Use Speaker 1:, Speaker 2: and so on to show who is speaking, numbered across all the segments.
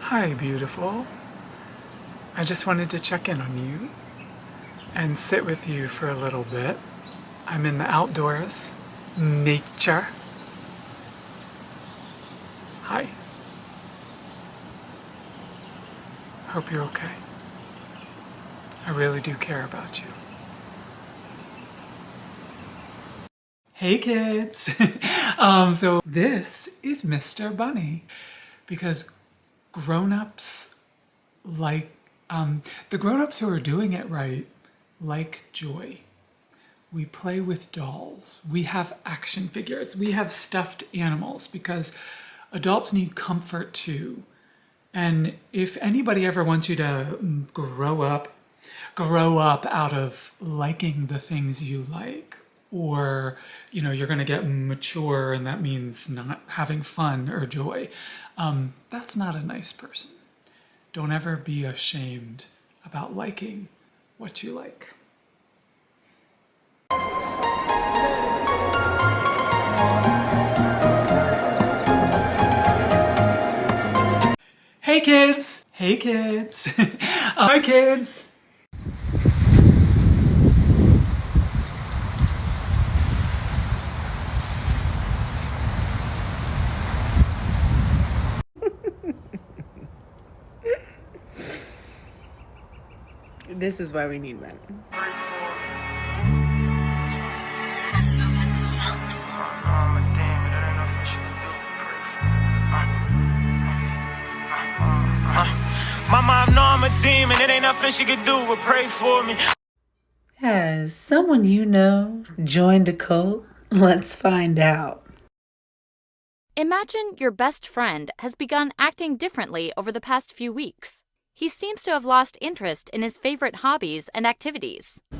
Speaker 1: Hi, beautiful. I just wanted to check in on you and sit with you for a little bit. I'm in the outdoors, nature. Hi. Hope you're okay. I really do care about you. Hey kids! So this is Mr. Bunny because grown-ups like, the grown-ups who are doing it right like joy. We play with dolls. We have action figures. We have stuffed animals because adults need comfort too. And if anybody ever wants you to grow up out of liking the things you like, or, you know, you're gonna get mature and that means not having fun or joy, that's not a nice person. Don't ever be ashamed about liking what you like. Hey kids! Hey kids! Hi kids!
Speaker 2: This is why we need men.
Speaker 3: Mama, I know I'm a demon. It ain't nothing she could do but pray for me.
Speaker 2: Has someone you know joined a cult? Let's find out.
Speaker 4: Imagine your best friend has begun acting differently over the past few weeks. He seems to have lost interest in his favorite hobbies and activities.
Speaker 5: I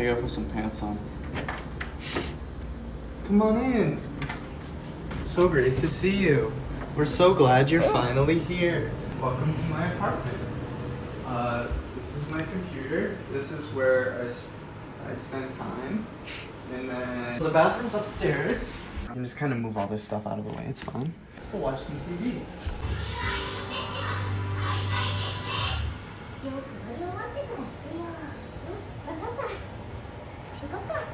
Speaker 5: gotta put some pants on. Come on in. It's so great to see you. We're so glad you're finally here. Welcome to my apartment. This is my computer. This is where I spend time. And then the bathroom's upstairs. You can just kind of move all this stuff out of the way. It's fine. Let's go watch some TV.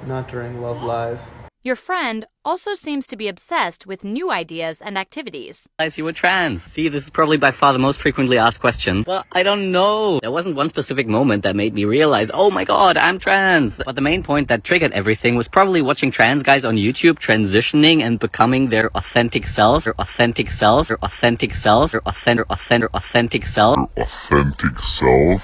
Speaker 5: Not during Love Live.
Speaker 4: Your friend also seems to be obsessed with new ideas and activities.
Speaker 6: Realize you were trans. See, this is probably by far the most frequently asked question. Well, I don't know. There wasn't one specific moment that made me realize, oh my god, I'm trans. But the main point that triggered everything was probably watching trans guys on YouTube transitioning and becoming their authentic self, their authentic self, their authentic self, their authentic self.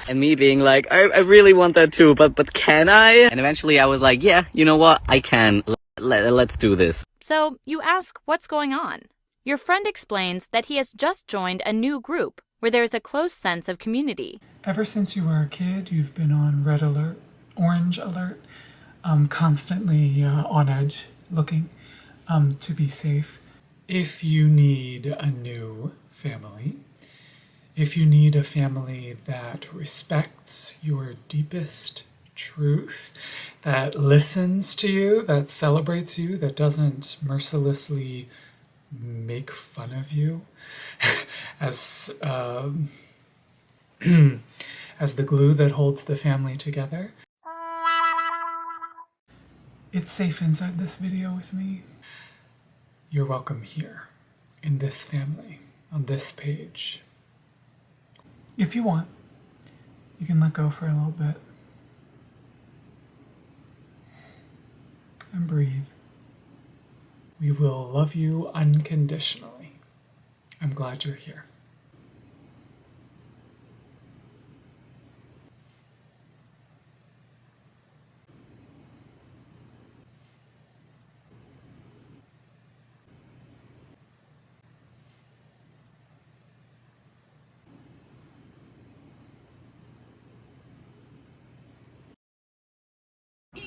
Speaker 6: And me being like, I really want that too, but can I? And eventually I was like, yeah, you know what? I can. Let's do this.
Speaker 4: So you ask what's going on. Your friend explains that he has just joined a new group where there is a close sense of community.
Speaker 1: Ever since you were a kid, you've been on red alert, orange alert, constantly on edge, looking to be safe. If you need a new family, if you need a family that respects your deepest truth, that listens to you, that celebrates you, that doesn't mercilessly make fun of you as as the glue that holds the family together. It's safe inside this video with me. You're welcome here, in this family, on this page. If you want, you can let go for a little bit. And breathe. We will love you unconditionally. I'm glad you're here.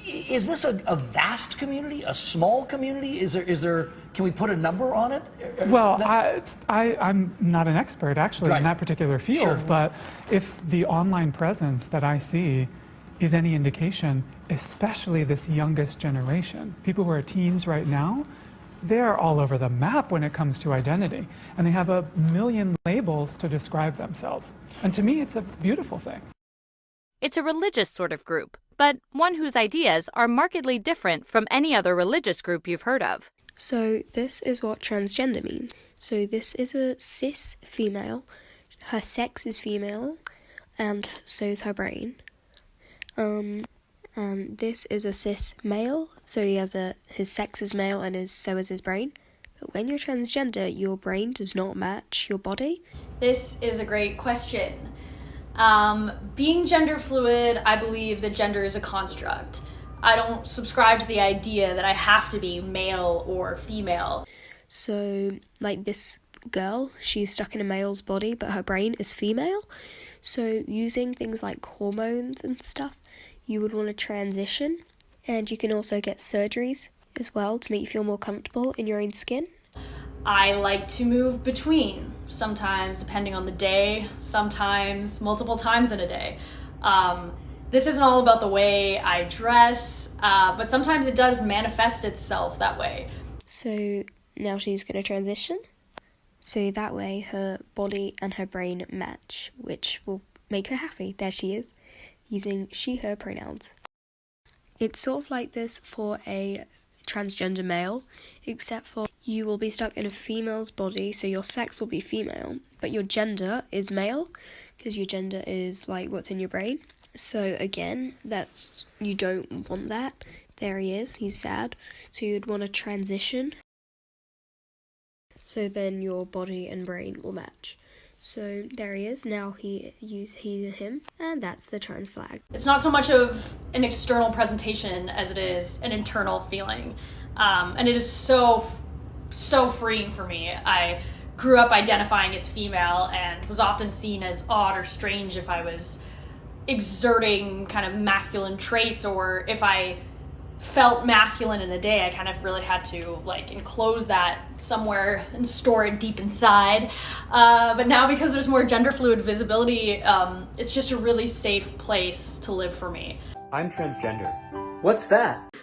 Speaker 7: Is this a vast community, a small community? Is there? Can we put a number on it?
Speaker 1: Well, I'm not an expert actually in that particular field,
Speaker 7: Sure.
Speaker 1: but if the online presence that I see is any indication, especially this youngest generation, people who are teens right now, they're all over the map when it comes to identity, and they have a million labels to describe themselves. And to me, it's a beautiful thing.
Speaker 4: It's a religious sort of group, but one whose ideas are markedly different from any other religious group you've heard of.
Speaker 8: So this is what transgender means. So this is a cis female. Her sex is female, and so is her brain. And this is a cis male, so his sex is male and so is his brain. But when you're transgender, your brain does not match your body.
Speaker 9: This is a great question. Being gender fluid, I believe that gender is a construct. I don't subscribe to the idea that I have to be male or female.
Speaker 8: So, like this girl, she's stuck in a male's body, but her brain is female. So, using things like hormones and stuff, you would want to transition. And you can also get surgeries as well to make you feel more comfortable in your own skin.
Speaker 9: I like to move between, sometimes depending on the day, sometimes multiple times in a day. This isn't all about the way I dress, but sometimes it does manifest itself that way.
Speaker 8: So now she's going to transition. So that way her body and her brain match, which will make her happy. There she is, using she, her pronouns. It's sort of like this for a transgender male, except for you will be stuck in a female's body, so your sex will be female, but your gender is male, because your gender is like what's in your brain. So again, you don't want that. There he is, he's sad. So you'd want to transition, so then your body and brain will match. So there he is, now he, him, and that's the trans flag.
Speaker 9: It's not so much of an external presentation as it is an internal feeling. And it is so freeing for me. I grew up identifying as female and was often seen as odd or strange if I was exerting kind of masculine traits, or if I felt masculine in a day, I kind of really had to like enclose that somewhere and store it deep inside. But now, because there's more gender fluid visibility, it's just a really safe place to live for me.
Speaker 10: I'm transgender. What's that?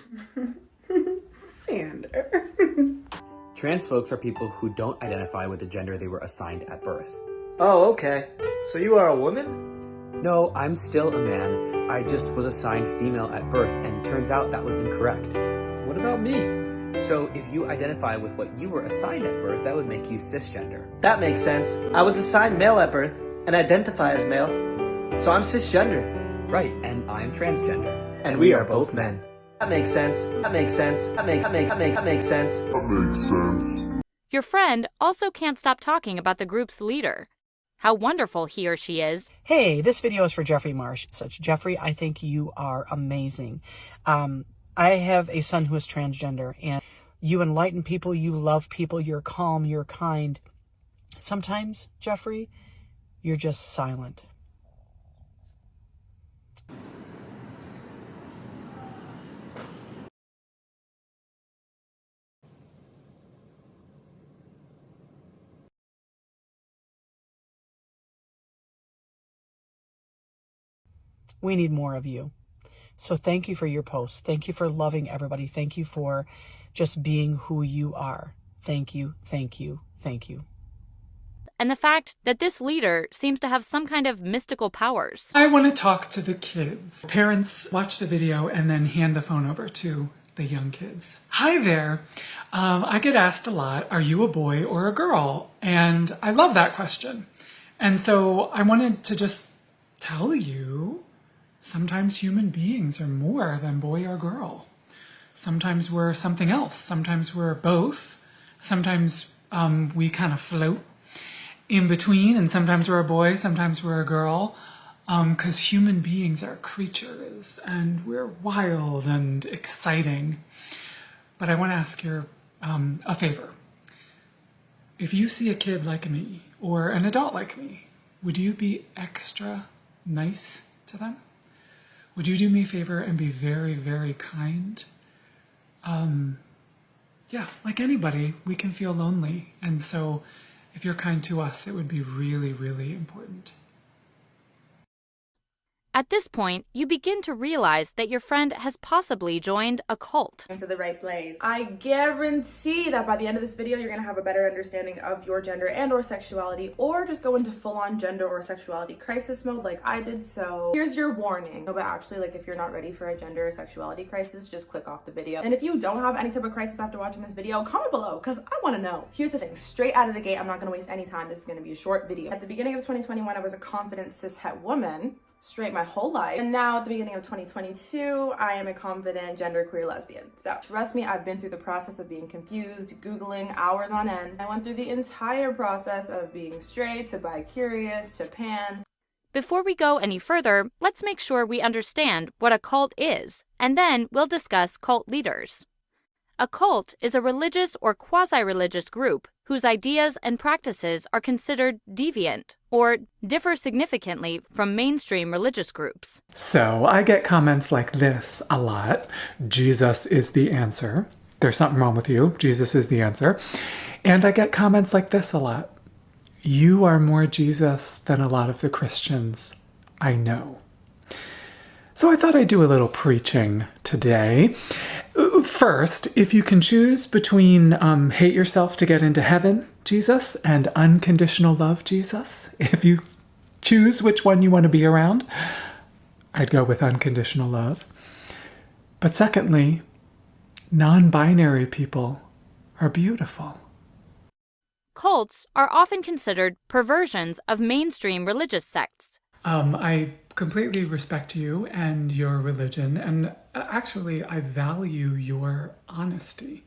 Speaker 2: Sander.
Speaker 10: Trans folks are people who don't identify with the gender they were assigned at birth.
Speaker 11: Oh, okay. So you are a woman?
Speaker 10: No, I'm still a man. I just was assigned female at birth, and turns out that was incorrect.
Speaker 11: What about me?
Speaker 10: So if you identify with what you were assigned at birth, that would make you cisgender.
Speaker 11: That makes sense. I was assigned male at birth and identify as male, so I'm cisgender.
Speaker 10: Right, and I'm transgender.
Speaker 11: And we are both men. That makes sense. That makes sense. That makes sense.
Speaker 12: That makes sense.
Speaker 4: Your friend also can't stop talking about the group's leader. How wonderful he or she is.
Speaker 13: Hey, this video is for Jeffrey Marsh. Such Jeffrey, I think you are amazing. I have a son who is transgender, and you enlighten people, you love people, you're calm, you're kind. Sometimes, Jeffrey, you're just silent. We need more of you. So thank you for your posts. Thank you for loving everybody. Thank you for just being who you are. Thank you, thank you, thank you.
Speaker 4: And the fact that this leader seems to have some kind of mystical powers.
Speaker 1: I want to talk to the kids. Parents watch the video and then hand the phone over to the young kids. Hi there. I get asked a lot, are you a boy or a girl? And I love that question. And so I wanted to just tell you, sometimes human beings are more than boy or girl. Sometimes we're something else. Sometimes we're both. Sometimes we kind of float in between, and sometimes we're a boy, sometimes we're a girl, because human beings are creatures, and we're wild and exciting. But I want to ask you a favor. If you see a kid like me, or an adult like me, would you be extra nice to them? Would you do me a favor and be very, very kind? Yeah, like anybody, we can feel lonely. And so if you're kind to us, it would be really, really important.
Speaker 4: At this point, you begin to realize that your friend has possibly joined a cult.
Speaker 12: Into the right place. I guarantee that by the end of this video, you're gonna have a better understanding of your gender and or sexuality, or just go into full-on gender or sexuality crisis mode like I did. So here's your warning. No, but actually, like, if you're not ready for a gender or sexuality crisis, just click off the video. And if you don't have any type of crisis after watching this video, comment below, because I want to know. Here's the thing, straight out of the gate, I'm not gonna waste any time. This is gonna be a short video. At the beginning of 2021, I was a confident cishet woman straight my whole life, and now at the beginning of 2022 I am a confident genderqueer lesbian. So trust me, I've been through the process of being confused, googling hours on end. I went through the entire process of being straight to bi-curious to pan.
Speaker 4: Before we go any further, let's make sure we understand what a cult is, and then we'll discuss cult leaders. A cult is a religious or quasi-religious group whose ideas and practices are considered deviant or differ significantly from mainstream religious groups.
Speaker 1: So I get comments like this a lot. Jesus is the answer. There's something wrong with you. Jesus is the answer. And I get comments like this a lot. You are more Jesus than a lot of the Christians I know. So I thought I'd do a little preaching today. First, if you can choose between hate yourself to get into heaven, Jesus, and unconditional love, Jesus, if you choose which one you want to be around, I'd go with unconditional love. But secondly, non-binary people are beautiful.
Speaker 4: Cults are often considered perversions of mainstream religious sects.
Speaker 1: I completely respect you and your religion, and actually I value your honesty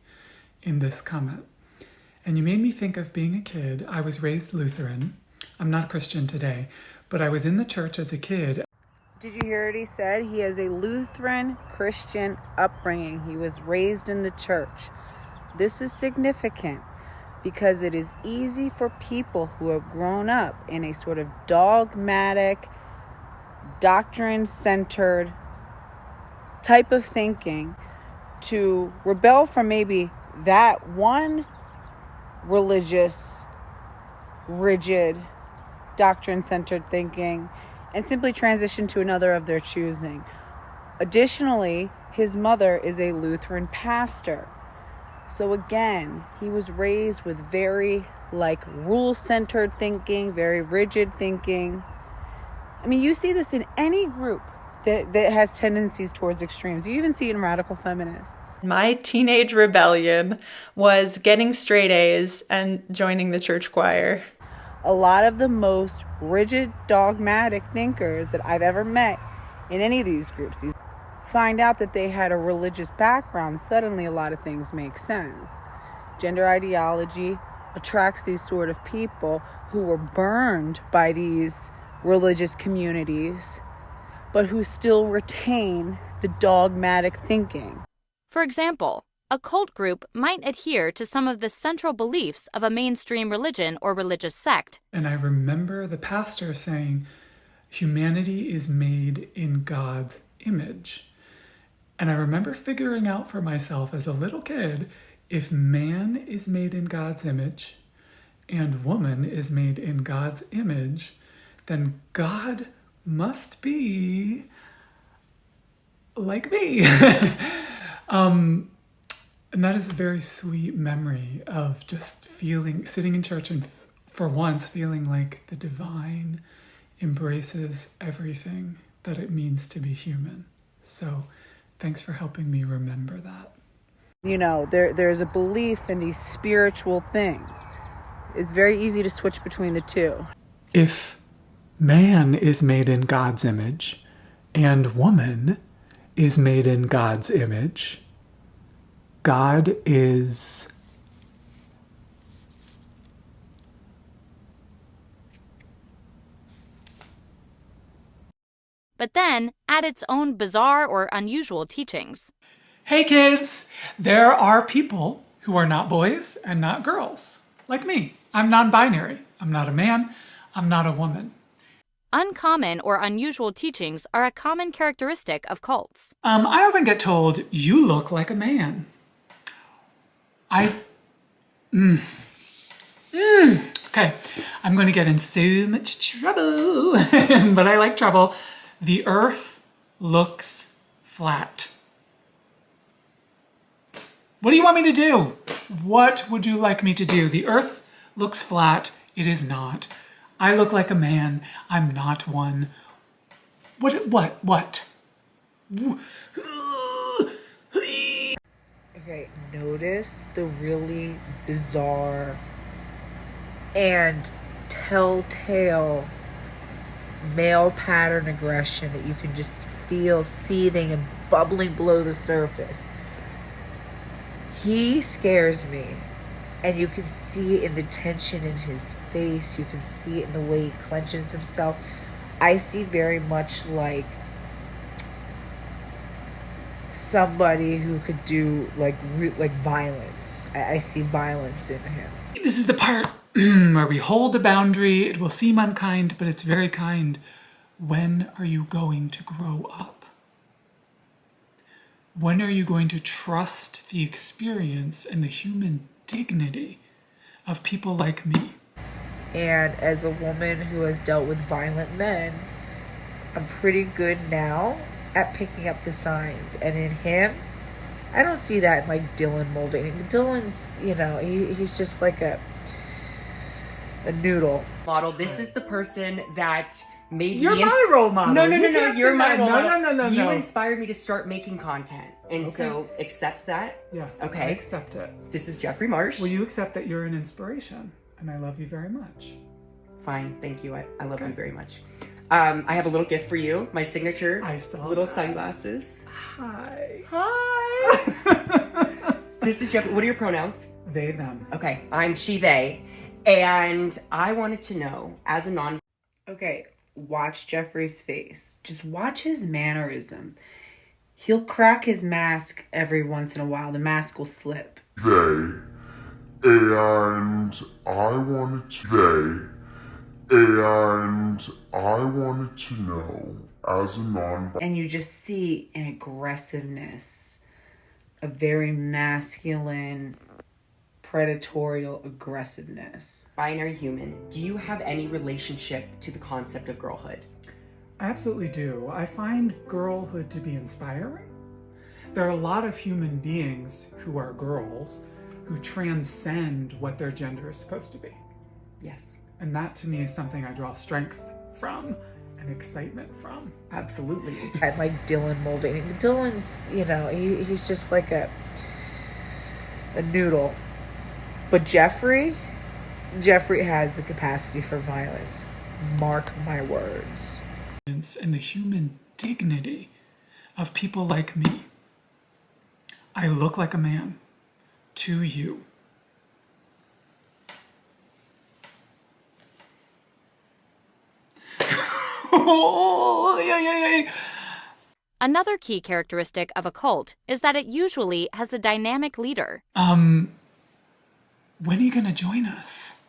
Speaker 1: in this comment. And you made me think of being a kid. I was raised Lutheran. I'm not Christian today, but I was in the church as a kid.
Speaker 2: Did you hear what he said? He has a Lutheran Christian upbringing. He was raised in the church. This is significant because it is easy for people who have grown up in a sort of dogmatic, doctrine-centered type of thinking to rebel from maybe that one religious, rigid, doctrine-centered thinking and simply transition to another of their choosing. Additionally, his mother is a Lutheran pastor. So again, he was raised with very rule-centered thinking, very rigid thinking. I mean, you see this in any group that has tendencies towards extremes. You even see it in radical feminists.
Speaker 14: My teenage rebellion was getting straight A's and joining the church choir.
Speaker 2: A lot of the most rigid, dogmatic thinkers that I've ever met in any of these groups, find out that they had a religious background, suddenly a lot of things make sense. Gender ideology attracts these sort of people who were burned by these religious communities, but who still retain the dogmatic thinking.
Speaker 4: For example, a cult group might adhere to some of the central beliefs of a mainstream religion or religious sect.
Speaker 1: And I remember the pastor saying, humanity is made in God's image. And I remember figuring out for myself as a little kid, if man is made in God's image and woman is made in God's image, then God must be like me. And that is a very sweet memory of just sitting in church and for once feeling like the divine embraces everything that it means to be human. So thanks for helping me remember that.
Speaker 2: You know, there's a belief in these spiritual things. It's very easy to switch between the two.
Speaker 1: If man is made in God's image and woman is made in God's image, God is
Speaker 4: but then add its own bizarre or unusual teachings.
Speaker 1: Hey kids, there are people who are not boys and not girls, like me. I'm non-binary. I'm not a man. I'm not a woman.
Speaker 4: Uncommon or unusual teachings are a common characteristic of cults.
Speaker 1: I often get told, you look like a man. Okay, I'm going to get in so much trouble, but I like trouble. The earth looks flat. What do you want me to do? What would you like me to do? The earth looks flat. It is not. I look like a man. I'm not one. What?
Speaker 2: Okay, notice the really bizarre and telltale male pattern aggression that you can just feel seething and bubbling below the surface. He scares me, and you can see it in the tension in his face. You can see it in the way he clenches himself. I see very much like somebody who could do like violence. I see violence in him.
Speaker 1: This is the part where we hold a boundary. It will seem unkind, but it's very kind. When are you going to grow up? When are you going to trust the experience and the human dignity of people like me?
Speaker 2: And as a woman who has dealt with violent men, I'm pretty good now at picking up the signs. And in him, I don't see that in like Dylan Mulvaney. Dylan's, you know, he's just like a noodle.
Speaker 15: Model. This is the person that made
Speaker 2: You're
Speaker 15: me
Speaker 2: my role model.
Speaker 15: No,
Speaker 2: You
Speaker 15: you're my
Speaker 2: can't
Speaker 15: role
Speaker 2: say that.
Speaker 15: model.
Speaker 2: No.
Speaker 15: You inspired me to start making content. And
Speaker 1: Okay.
Speaker 15: so accept that.
Speaker 1: Yes,
Speaker 15: Okay.
Speaker 1: I accept it.
Speaker 15: This is Jeffrey Marsh.
Speaker 1: Will you accept that you're an inspiration? And I love you very much.
Speaker 15: Fine, thank you. I love you very much. I have a little gift for you. My signature little sunglasses.
Speaker 1: Hi.
Speaker 15: Hi. This is Jeffrey. What are your pronouns?
Speaker 1: They, them.
Speaker 15: Okay, I'm she, they. And I wanted to know, as a non...
Speaker 2: Okay, watch Jeffrey's face. Just watch his mannerism. He'll crack his mask every once in a while. The mask will slip.
Speaker 16: And I wanted to know, as a
Speaker 2: And you just see an aggressiveness, a very masculine, predatorial aggressiveness.
Speaker 15: Binary human, do you have any relationship to the concept of girlhood?
Speaker 1: I absolutely do. I find girlhood to be inspiring. There are a lot of human beings who are girls who transcend what their gender is supposed to be.
Speaker 15: Yes.
Speaker 1: And that to me is something I draw strength from and excitement from.
Speaker 15: Absolutely.
Speaker 2: I like Dylan Mulvaney. Dylan's, you know, he's just like a noodle. But Jeffrey has the capacity for violence. Mark my words.
Speaker 1: And the human dignity of people like me. I look like a man to you.
Speaker 4: Another key characteristic of a cult is that it usually has a dynamic leader.
Speaker 1: When are you gonna join us?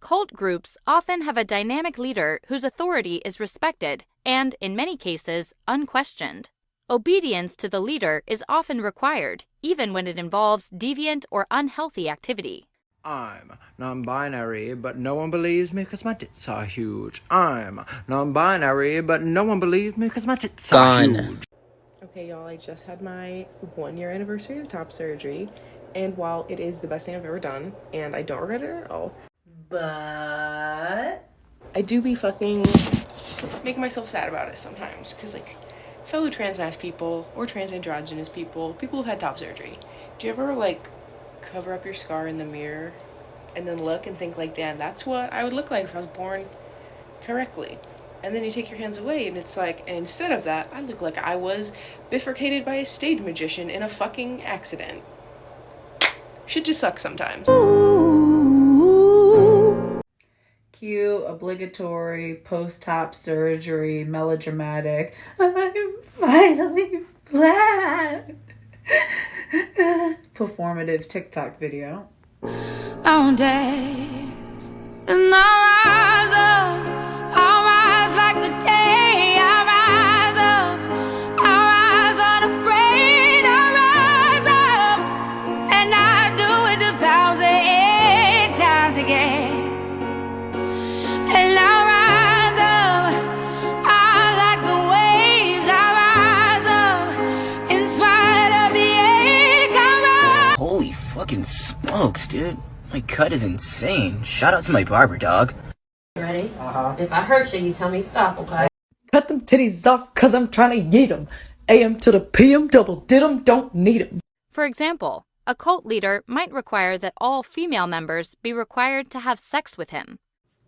Speaker 4: Cult groups often have a dynamic leader whose authority is respected and, in many cases, unquestioned. Obedience to the leader is often required, even when it involves deviant or unhealthy activity.
Speaker 17: I'm non-binary, but no one believes me because my tits are huge. I'm non-binary, but no one believes me because my tits are huge.
Speaker 18: Okay, y'all, I just had my 1-year anniversary of top surgery, and while it is the best thing I've ever done, and I don't regret it at all, but I do be fucking making myself sad about it sometimes, because, like, fellow trans mass people, or trans androgynous people who've had top surgery, do you ever, like, cover up your scar in the mirror and then look and think, like, damn, that's what I would look like if I was born correctly? And then you take your hands away and it's like, and instead of that, I look like I was bifurcated by a stage magician in a fucking accident. Shit just sucks sometimes.
Speaker 2: Cute, obligatory, post-op surgery, melodramatic. I'm finally glad. Performative TikTok video.
Speaker 19: On days, and I rise like the day. I rise up, I rise unafraid. I rise up, and I do it 1,000 times again. And I rise up, I
Speaker 20: Fucking smokes, dude. My cut is insane. Shout out to my barber, dog.
Speaker 21: Ready? If I hurt you, you tell me stop, okay?
Speaker 22: Cut them titties off, cause I'm trying to yeet 'em. AM to the PM, double did 'em, don't need 'em.
Speaker 4: For example, a cult leader might require that all female members be required to have sex with him.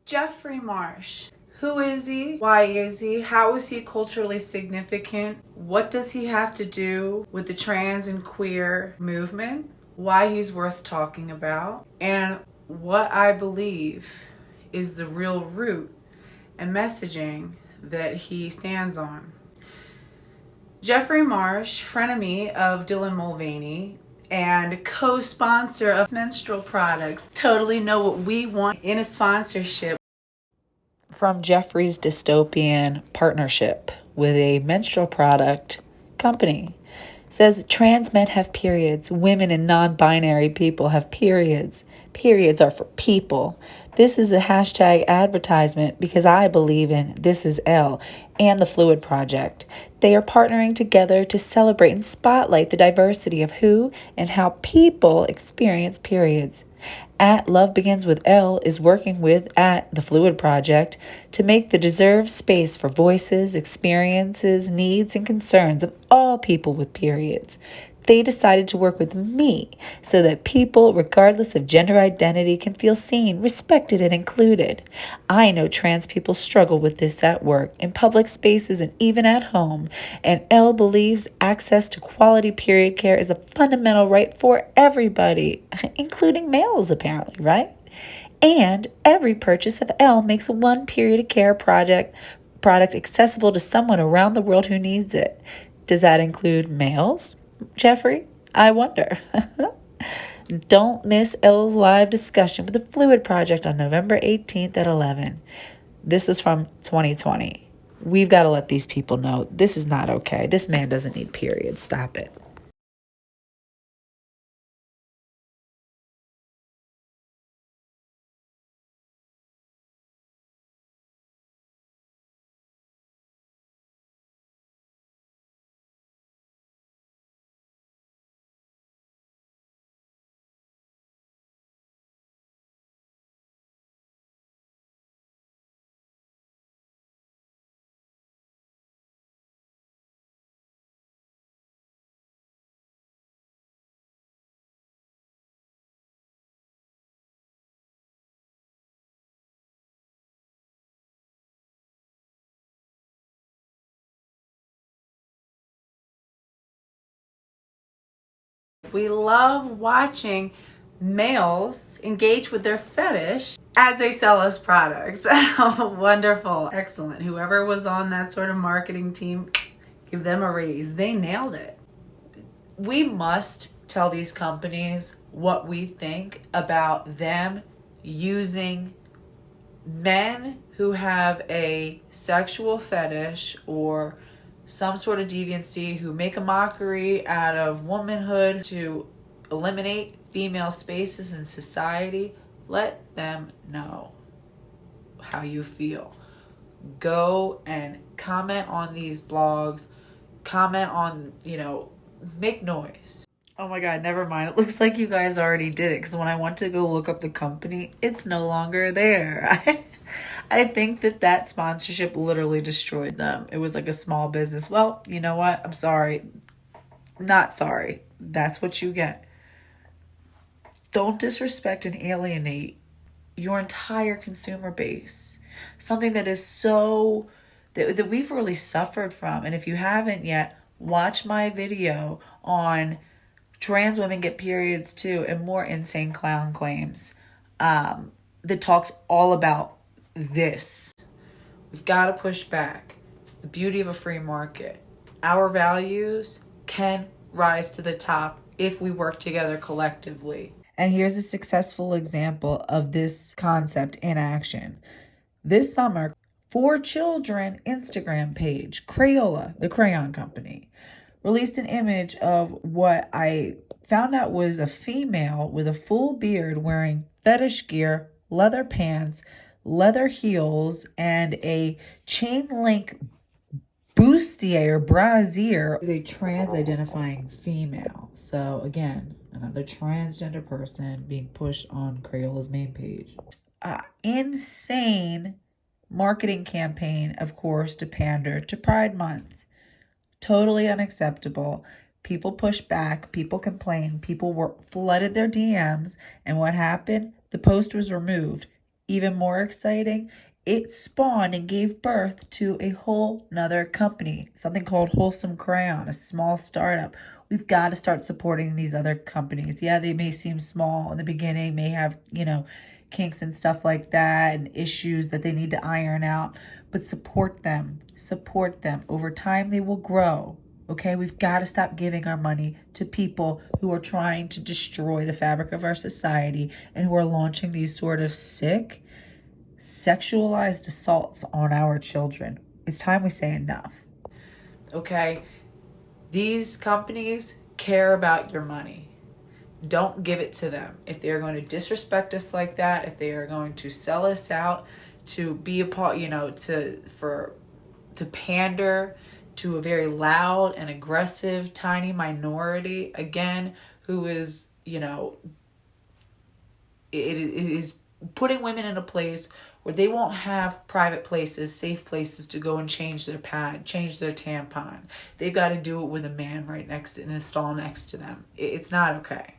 Speaker 2: Jeffrey Marsh. Who is he? Why is he? How is he culturally significant? What does he have to do with the trans and queer movement? Why he's worth talking about? And what I believe is the real root and messaging that he stands on. Jeffrey Marsh, frenemy of Dylan Mulvaney and co-sponsor of menstrual products, totally know what we want in a sponsorship. From Jeffrey's dystopian partnership with a menstrual product company. Says trans men have periods, women and non-binary people have periods. Periods are for people. This is a hashtag advertisement because I believe in This Is L and the Fluid Project. They are partnering together to celebrate and spotlight the diversity of who and how people experience periods. At Love Begins with L is working with at the Fluid Project to make the deserved space for voices, experiences, needs, and concerns of all people with periods. They decided to work with me so that people, regardless of gender identity, can feel seen, respected, and included. I know trans people struggle with this at work, in public spaces, and even at home. And L believes access to quality period care is a fundamental right for everybody, including males, apparently, right? And every purchase of L makes one period of care product accessible to someone around the world who needs it. Does that include males? Jeffrey, I wonder. Don't miss L's live discussion with the Fluid Project on November 18th at 11. This was from 2020. We've got to let these people know this is not okay. This man doesn't need periods. Stop it. We love watching males engage with their fetish as they sell us products. Wonderful. Excellent. Whoever was on that sort of marketing team, give them a raise. They nailed it. We must tell these companies what we think about them using men who have a sexual fetish or some sort of deviancy, who make a mockery out of womanhood to eliminate female spaces in society. Let them know how you feel. Go and comment on these blogs, comment on, make noise. Oh my God, never mind. It looks like you guys already did it, because when I went to go look up the company, it's no longer there. I think that sponsorship literally destroyed them. It was like a small business. Well, you know what? I'm sorry. Not sorry. That's what you get. Don't disrespect and alienate your entire consumer base. Something that is so, that we've really suffered from. And if you haven't yet, watch my video on trans women get periods too and more insane clown claims that talks all about this. We've got to push back. It's the beauty of a free market. Our values can rise to the top if we work together collectively. And here's a successful example of this concept in action. This summer, 4 Children Instagram page, Crayola, the crayon company, released an image of what I found out was a female with a full beard wearing fetish gear, leather pants, leather heels, and a chain link bustier or brassiere. Is a trans identifying female. So again,
Speaker 22: another transgender person being pushed on Crayola's main page. Insane marketing campaign, of course, to pander to Pride Month. Totally unacceptable. People pushed back, people complained, people were flooded their DMs, and what happened? The post was removed. Even more exciting, it spawned and gave birth to a whole nother company, something called Wholesome Crayon, a small startup. We've got to start supporting these other companies. Yeah, they may seem small in the beginning, may have, kinks and stuff like that and issues that they need to iron out, but support them. Over time, they will grow. Okay, we've got to stop giving our money to people who are trying to destroy the fabric of our society and who are launching these sort of sick, sexualized assaults on our children. It's time we say enough. Okay, these companies care about your money. Don't give it to them. If they are going to disrespect us like that, if they are going to sell us out to be a part, to pander to a very loud and aggressive tiny minority, again, who is, it is putting women in a place where they won't have private places, safe places to go and change their pad, change their tampon. They've got to do it with a man right next to, in a stall next to them. It's not okay.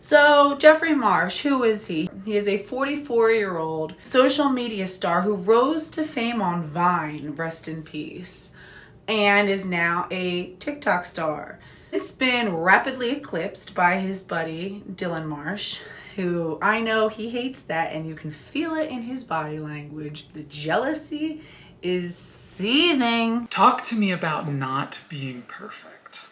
Speaker 22: So Jeffrey Marsh, who is he? He is a 44-year-old social media star who rose to fame on Vine, rest in peace, and is now a TikTok star. It's been rapidly eclipsed by his buddy Dylan Marsh, who I know he hates that, and you can feel it in his body language. The jealousy is seething.
Speaker 1: Talk to me about not being perfect.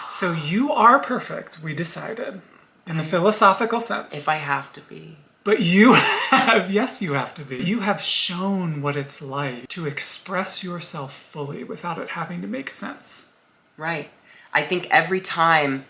Speaker 1: So you are perfect, we decided, in the philosophical sense.
Speaker 15: If I have to be.
Speaker 1: But you have, yes, you have to be. You have shown what it's like to express yourself fully without it having to make sense.
Speaker 15: Right. I think every time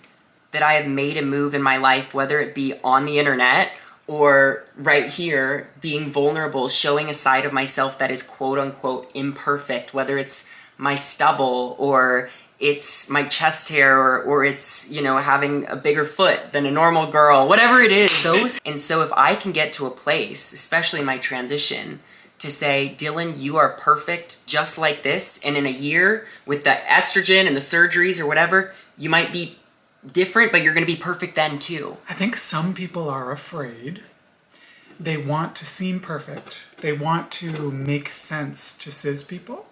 Speaker 15: that I have made a move in my life, whether it be on the internet or right here, being vulnerable, showing a side of myself that is quote unquote imperfect, whether it's my stubble or it's my chest hair or it's, having a bigger foot than a normal girl, whatever it is. And so if I can get to a place, especially my transition, to say, Dylan, you are perfect just like this, and in a year with the estrogen and the surgeries or whatever, you might be different, but you're going to be perfect then too.
Speaker 1: I think some people are afraid. They want to seem perfect. They want to make sense to cis people.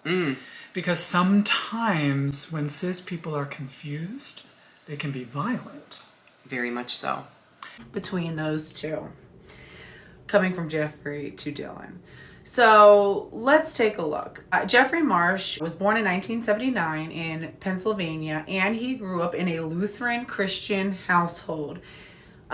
Speaker 1: Because sometimes when cis people are confused, they can be violent.
Speaker 15: Very much so.
Speaker 2: Between those two, coming from Jeffrey to Dylan. So let's take a look. Jeffrey Marsh was born in 1979 in Pennsylvania, and he grew up in a Lutheran Christian household.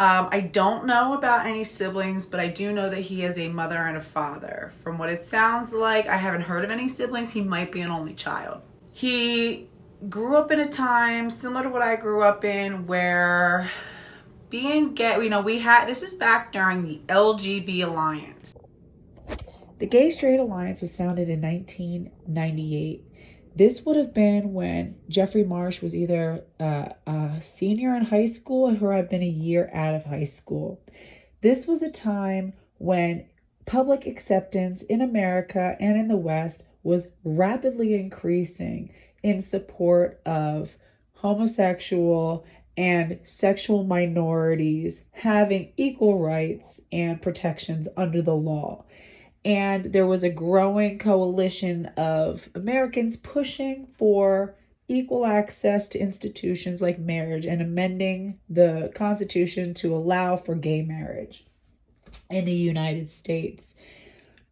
Speaker 2: I don't know about any siblings, but I do know that he has a mother and a father. From what it sounds like, I haven't heard of any siblings. He might be an only child. He grew up in a time similar to what I grew up in, where being gay, this is back during the LGB Alliance.
Speaker 22: The Gay Straight Alliance was founded in 1998. This would have been when Jeffrey Marsh was either a senior in high school or had been a year out of high school. This was a time when public acceptance in America and in the West was rapidly increasing in support of homosexual and sexual minorities having equal rights and protections under the law. And there was a growing coalition of Americans pushing for equal access to institutions like marriage and amending the Constitution to allow for gay marriage in the United States.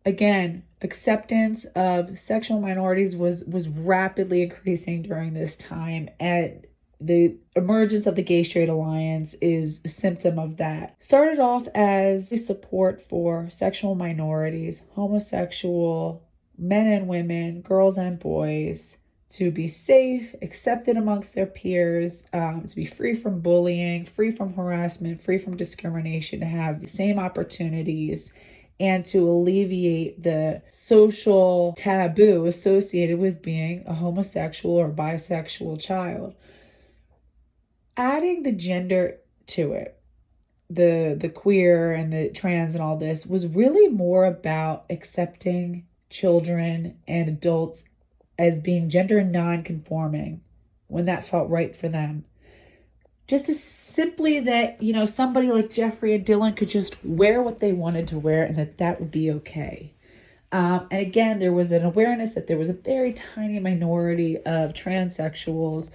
Speaker 22: Again, acceptance of sexual minorities was rapidly increasing during this time, and the emergence of the Gay Straight Alliance is a symptom of that. Started off as support for sexual minorities, homosexual men and women, girls and boys, to be safe, accepted amongst their peers, to be free from bullying, free from harassment, free from discrimination, to have the same opportunities, and to alleviate the social taboo associated with being a homosexual or bisexual child. Adding the gender to it, the queer and the trans and all this, was really more about accepting children and adults as being gender non-conforming when that felt right for them. Just as simply that, you know, somebody like Jeffrey and Dylan could just wear what they wanted to wear and that would be okay. And again, there was an awareness that there was a very tiny minority of transsexuals,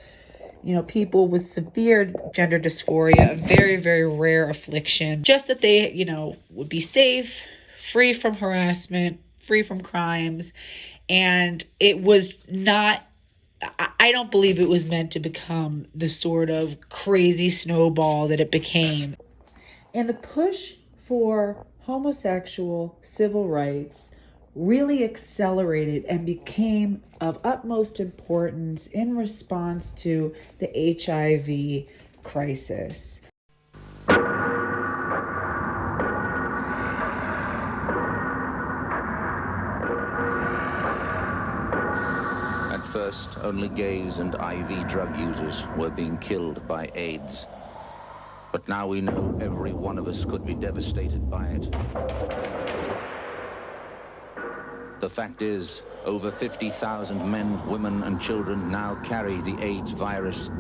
Speaker 22: you know, people with severe gender dysphoria, a very, very rare affliction, just that they, you know, would be safe, free from harassment, free from crimes. And it was not, I don't believe it was meant to become the sort of crazy snowball that it became. And the push for homosexual civil rights really accelerated and became of utmost importance in response to the HIV crisis.
Speaker 3: At first, only gays and IV drug users were being killed by AIDS. But now we know every one of us could be devastated by it. The fact is, over 50,000 men, women, and children now carry the AIDS virus.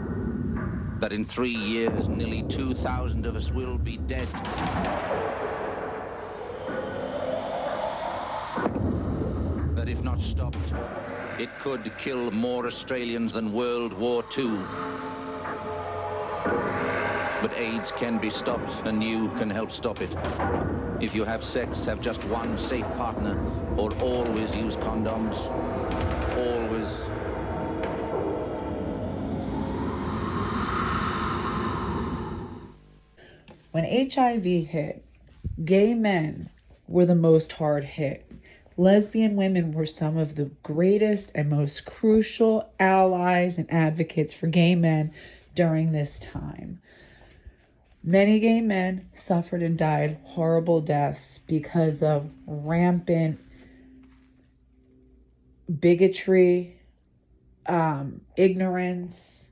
Speaker 3: That in 3 years, nearly 2,000 of us will be dead. That if not stopped, it could kill more Australians than World War II. But AIDS can be stopped, and you can help stop it. If you have sex, have just one safe partner, or always use condoms. Always.
Speaker 22: When HIV hit, gay men were the most hard hit. Lesbian women were some of the greatest and most crucial allies and advocates for gay men during this time. Many gay men suffered and died horrible deaths because of rampant bigotry, ignorance,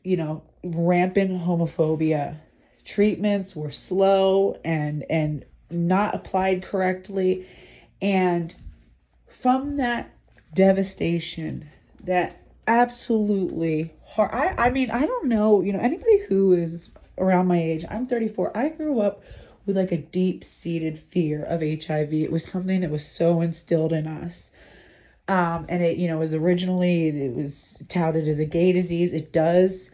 Speaker 22: you know, rampant homophobia. Treatments were slow and not applied correctly. And from that devastation, that absolutely I mean, I don't know, you know, anybody who is around my age, I'm 34. I grew up with like a deep-seated fear of HIV. It was something that was so instilled in us. And it, you know, was originally, it was touted as a gay disease. It does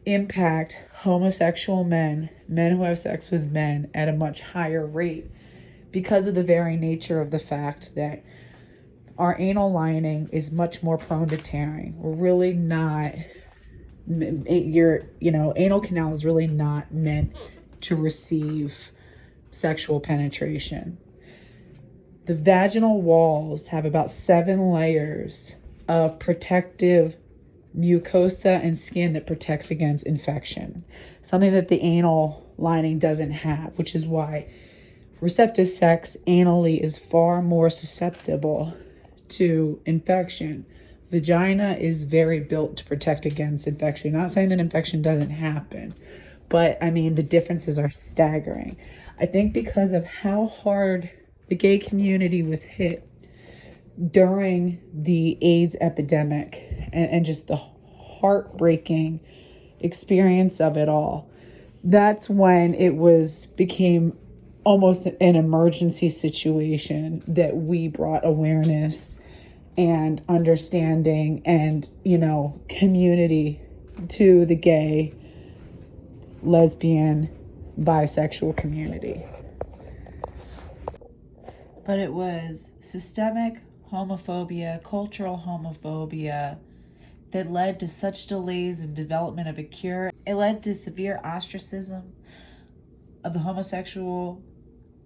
Speaker 22: impact homosexual men who have sex with men at a much higher rate because of the very nature of the fact that our anal lining is much more prone to tearing. We're really not, anal canal is really not meant to receive sexual penetration. The vaginal walls have about 7 layers of protective mucosa and skin that protects against infection, something that the anal lining doesn't have, which is why receptive sex anally is far more susceptible to infection. Vagina is very built to protect against infection. Not saying that infection doesn't happen, but I mean, the differences are staggering. I think because of how hard the gay community was hit during the AIDS epidemic and just the heartbreaking experience of it all, that's when it became almost an emergency situation that we brought awareness and understanding and, you know, community to the gay, lesbian, bisexual community. But it was systemic homophobia, cultural homophobia, that led to such delays in development of a cure. It led to severe ostracism of the homosexual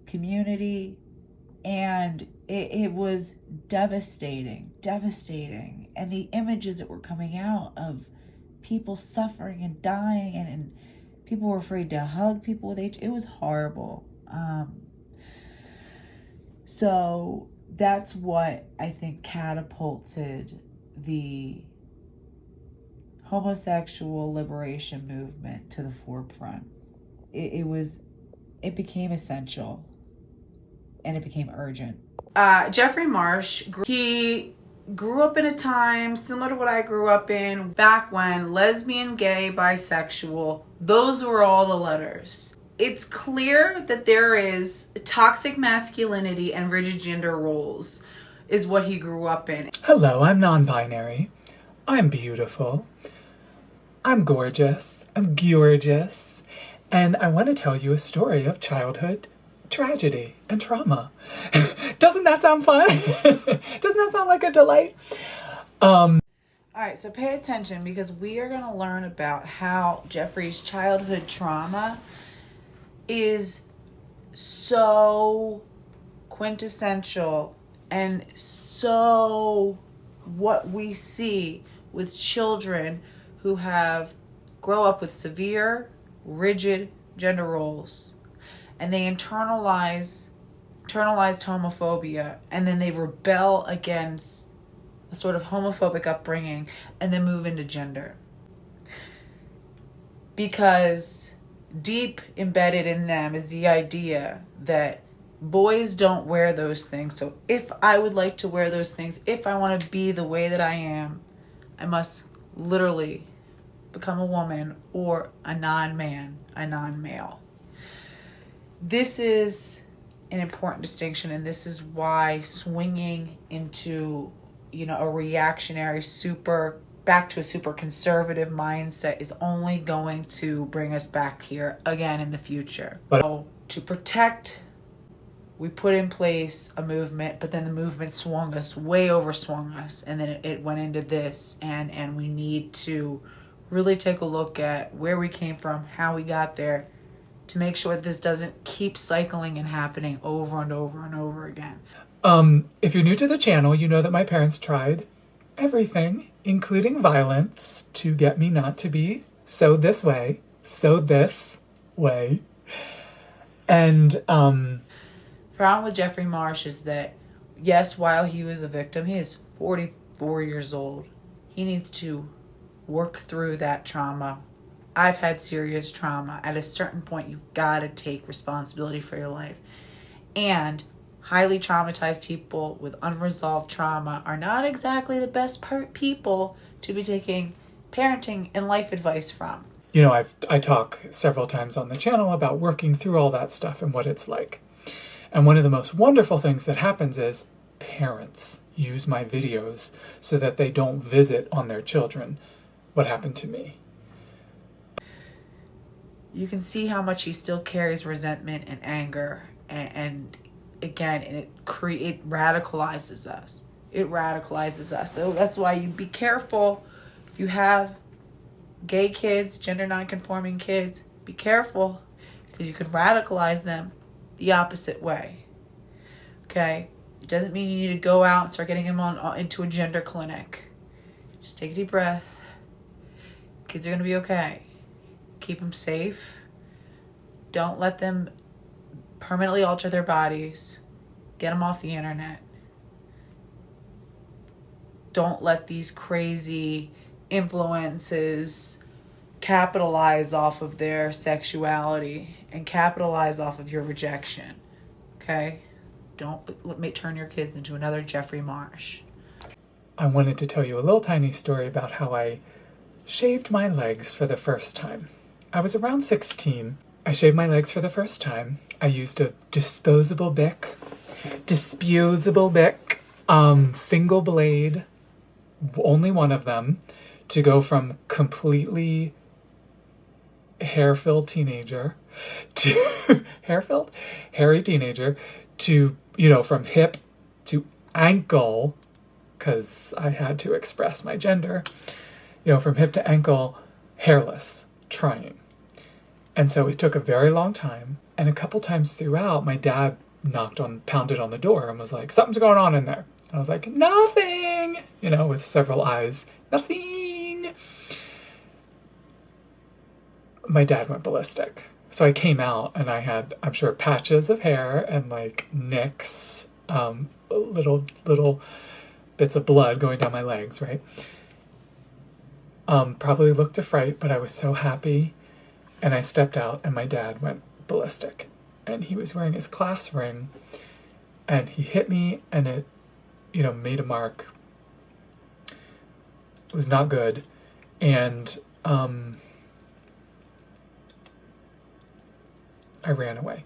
Speaker 22: community, and it was devastating. And the images that were coming out of people suffering and dying, and people were afraid to hug people with HIV. It was horrible. So that's what I think catapulted the homosexual liberation movement to the forefront. It became essential and it became urgent.
Speaker 2: Jeffrey Marsh, he grew up in a time similar to what I grew up in back when lesbian, gay, bisexual, those were all the letters. It's clear that there is toxic masculinity and rigid gender roles is what he grew up in.
Speaker 1: Hello, I'm non-binary. I'm beautiful. I'm gorgeous. I'm gorgeous. And I want to tell you a story of childhood tragedy and trauma. Doesn't that sound fun? Doesn't that sound like a delight?
Speaker 2: All right, so pay attention because we are going to learn about how Jeffrey's childhood trauma is so quintessential and so what we see with children who grow up with severe, rigid gender roles, and they internalized homophobia, and then they rebel against a sort of homophobic upbringing and then move into gender. Because deep embedded in them is the idea that boys don't wear those things. So if I would like to wear those things, if I want to be the way that I am, I must literally become a woman or a non-man, a non-male. This is an important distinction, and this is why swinging into, a reactionary back to a super conservative mindset is only going to bring us back here again in the future. So to protect, we put in place a movement, but then the movement swung us, and then it went into this, and we need to really take a look at where we came from, how we got there, to make sure that this doesn't keep cycling and happening over and over and over again.
Speaker 1: If you're new to the channel, you know that my parents tried everything, including violence, to get me not to be so this way. And,
Speaker 2: problem with Jeffrey Marsh is that, yes, while he was a victim, he is 44 years old. He needs to work through that trauma. I've had serious trauma. At a certain point, you've got to take responsibility for your life. And highly traumatized people with unresolved trauma are not exactly the best people to be taking parenting and life advice from.
Speaker 1: I talk several times on the channel about working through all that stuff and what it's like. And one of the most wonderful things that happens is parents use my videos so that they don't visit on their children what happened to me.
Speaker 2: You can see how much he still carries resentment and anger, and again, it radicalizes us. It radicalizes us. So that's why you be careful if you have gay kids, gender non-conforming kids. Be careful because you can radicalize them the opposite way. Okay? It doesn't mean you need to go out and start getting them into a gender clinic. Just take a deep breath. Kids are going to be okay. Keep them safe. Don't let them permanently alter their bodies. Get them off the internet. Don't let these crazy influences capitalize off of their sexuality and capitalize off of your rejection. Okay? Don't turn your kids into another Jeffrey Marsh.
Speaker 1: I wanted to tell you a little tiny story about how I shaved my legs for the first time. I was around 16. I shaved my legs for the first time. I used a disposable bic, single blade, only one of them, to go from completely hair-filled teenager to hairy teenager to, from hip to ankle, because I had to express my gender, from hip to ankle, hairless, trying. And so it took a very long time. And a couple times throughout, my dad pounded on the door and was like, something's going on in there. And I was like, nothing, with several eyes, nothing. My dad went ballistic. So I came out and I had, I'm sure, patches of hair and like nicks, little bits of blood going down my legs, right? Probably looked a fright, but I was so happy. And I stepped out and my dad went ballistic. And he was wearing his class ring and he hit me and it, you know, made a mark. It was not good. And I ran away.